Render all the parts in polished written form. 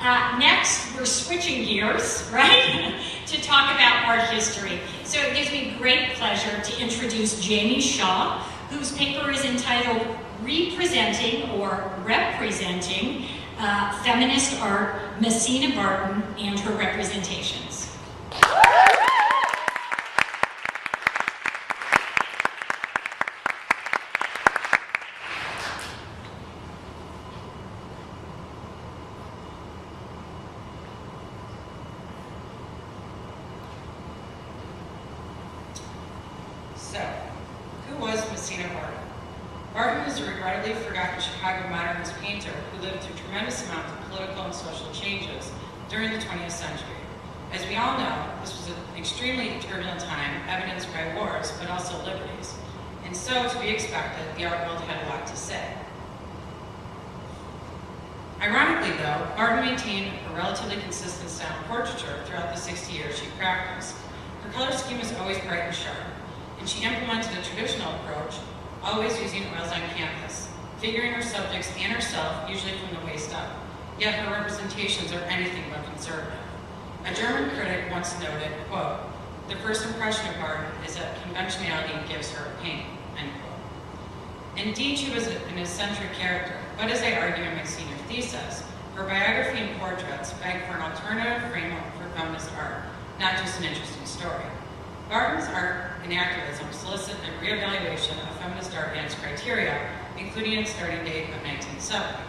Next, we're switching gears, right, to talk about art history. So it gives me great pleasure to introduce Jamie Shaw, whose paper is entitled Representing or Representing Feminist Art, Macena, Barton, and Her Representations. So, who was Macena Barton? Barton is a regrettably forgotten Chicago modernist painter who lived through tremendous amounts of political and social changes during the 20th century. As we all know, this was an extremely turbulent time, evidenced by wars, but also liberties. And so, to be expected, the art world had a lot to say. Ironically, though, Barton maintained a relatively consistent style of portraiture throughout the 60 years she practiced. Her color scheme was always bright and sharp, and she implemented a traditional approach, always using oils on canvas, figuring her subjects and herself usually from the waist up, yet her representations are anything but conservative. A German critic once noted, quote, "The first impression of Barton is that conventionality gives her a pain," end quote. Indeed, she was an eccentric character, but as I argue in my senior thesis, her biography and portraits beg for an alternative framework for feminist art, not just an interesting story. Barton's art and activism solicit a reevaluation of feminist art and its criteria, including its starting date of 1970.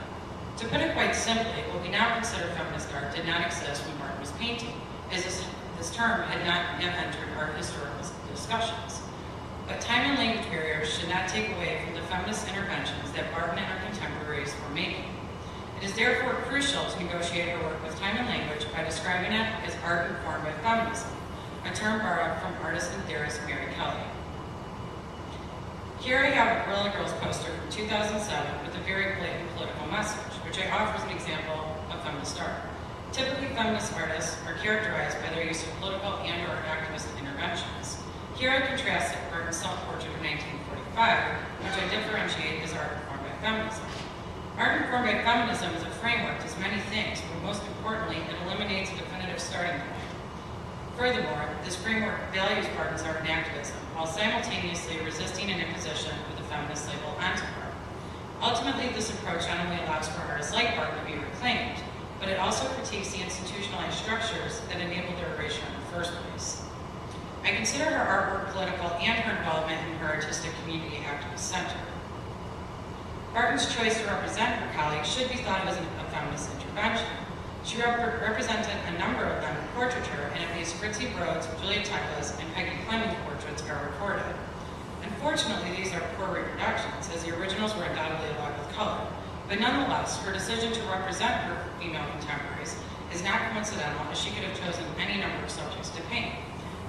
To put it quite simply, what we now consider feminist art did not exist when Barton was painting, as this term had not yet entered art historical discussions. But time and language barriers should not take away from the feminist interventions that Barton and her contemporaries were making. It is therefore crucial to negotiate her work with time and language by describing it as art informed by feminism, a term borrowed from artist and theorist Mary Kelly. Here I have a Guerrilla Girls poster from 2007 with a very blatant political message, which I offer as an example of feminist art. Typically, feminist artists are characterized by their use of political and or activist interventions. Here I contrast it with Barton's self-portrait of 1945, which I differentiate as art informed by feminism. Art informed by feminism is a framework, does many things, but most importantly, it eliminates a definitive starting point. Furthermore, this framework values Barton's art and activism, while simultaneously resisting an imposition of the feminist label onto her. Ultimately, this approach not only allows for artists like Barton to be reclaimed, but it also critiques the institutionalized structures that enabled their erasure in the first place. I consider her artwork political and her involvement in her artistic community activist centered. Barton's choice to represent her colleagues should be thought of as a feminist intervention. She represented a number of them in portraiture, and at least Fritzi Broad's, Julia Tecla's, and Peggy Fleming's portraits are recorded. Unfortunately, these are poor reproductions, as the originals were undoubtedly a lot with color. But nonetheless, her decision to represent her female contemporaries is not coincidental, as she could have chosen any number of subjects to paint.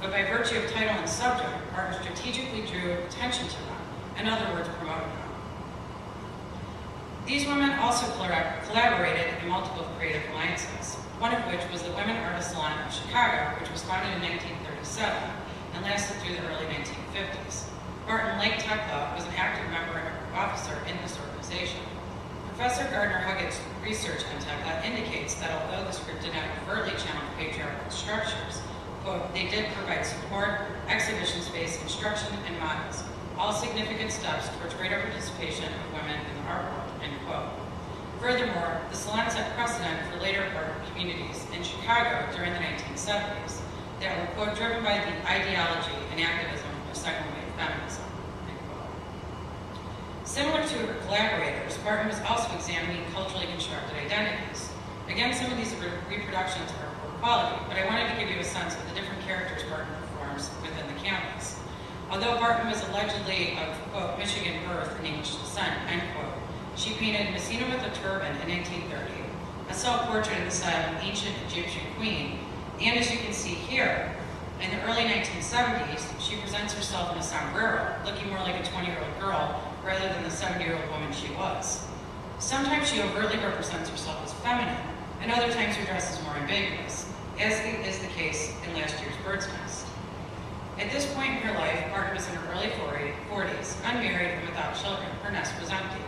But by virtue of title and subject, Barton strategically drew attention to them, in other words, promoted them. These women also collaborated in multiple creative alliances, one of which was the Women Artist Salon of Chicago, which was founded in 1937 and lasted through the early 1950s. Barton, like Tekla, was an active member and officer in this organization. Professor Gardner Huggett's research on Tekla indicates that although this group did not overtly challenge patriarchal structures, quote, they did provide support, exhibition space, instruction, and models, all significant steps towards greater participation of women in the art world, end quote. Furthermore, the salon set precedent for later art communities in Chicago during the 1970s that were, quote, driven by the ideology and activism of second wave feminism, end quote. Similar to her collaborators, Barton was also examining culturally constructed identities. Again, some of these reproductions are poor quality, but I wanted to give you a sense of the different characters Barton performs within the canvas. Although Barton was allegedly of, quote, Michigan birth and English descent, end quote, she painted Macena with a turban in 1930, a self-portrait in the style of an ancient Egyptian queen, and as you can see here, in the early 1970s, she presents herself in a sombrero, looking more like a 20-year-old girl rather than the 70-year-old woman she was. Sometimes she overtly represents herself as feminine, and other times her dress is more ambiguous, as is the case in last year's Bird's Nest. At this point in her life, Barton was in her early 40s, unmarried and without children. Her nest was empty.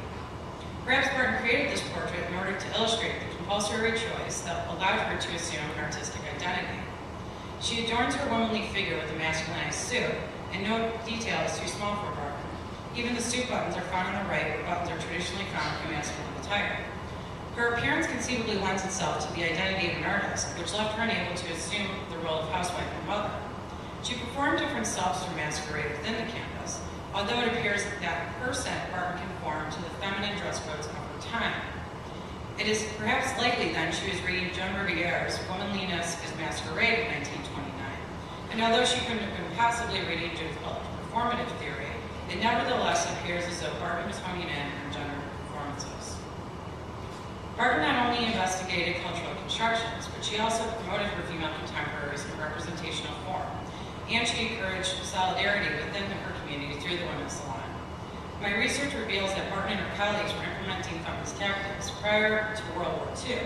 Perhaps Barton created this portrait in order to illustrate the compulsory choice that allowed her to assume an artistic identity. She adorns her womanly figure with a masculinized suit, and no detail is too small for Barton. Even the suit buttons are found on the right, where buttons are traditionally found in masculine attire. Her appearance conceivably lends itself to the identity of an artist, which left her unable to assume the role of housewife and mother. She performed different selves through masquerade within the canvas, although it appears that her set Barton conformed to the feminine dress codes of her time. It is perhaps likely then she was reading Joan Riviere's Womanliness is Masquerade in 1929, and although she couldn't have been possibly reading Judith Butler's performative theory, it nevertheless appears as though Barton was honing in on gender performances. Barton not only investigated cultural constructions, but she also promoted her female contemporaries in representational form, and she encouraged solidarity within her community through the Women's Salon. My research reveals that Barton and her colleagues were implementing feminist tactics prior to World War II,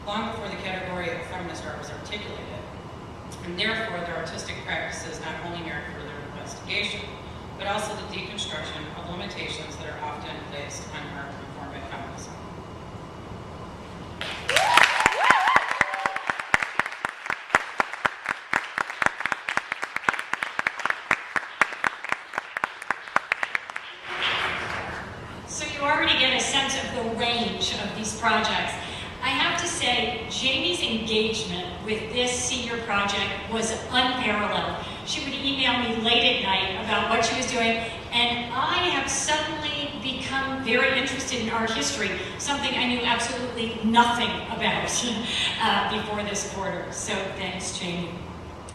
long before the category of feminist art was articulated, and therefore their artistic practices not only merit further investigation, but also the deconstruction of limitations that are often placed on art informed by feminism. So you already get a sense of the range of these projects. I have to say, Jamie's engagement with this senior project was unparalleled. She would email me late at night about what she was doing, and I have suddenly become very interested in art history, something I knew absolutely nothing about before this quarter. So thanks, Jamie.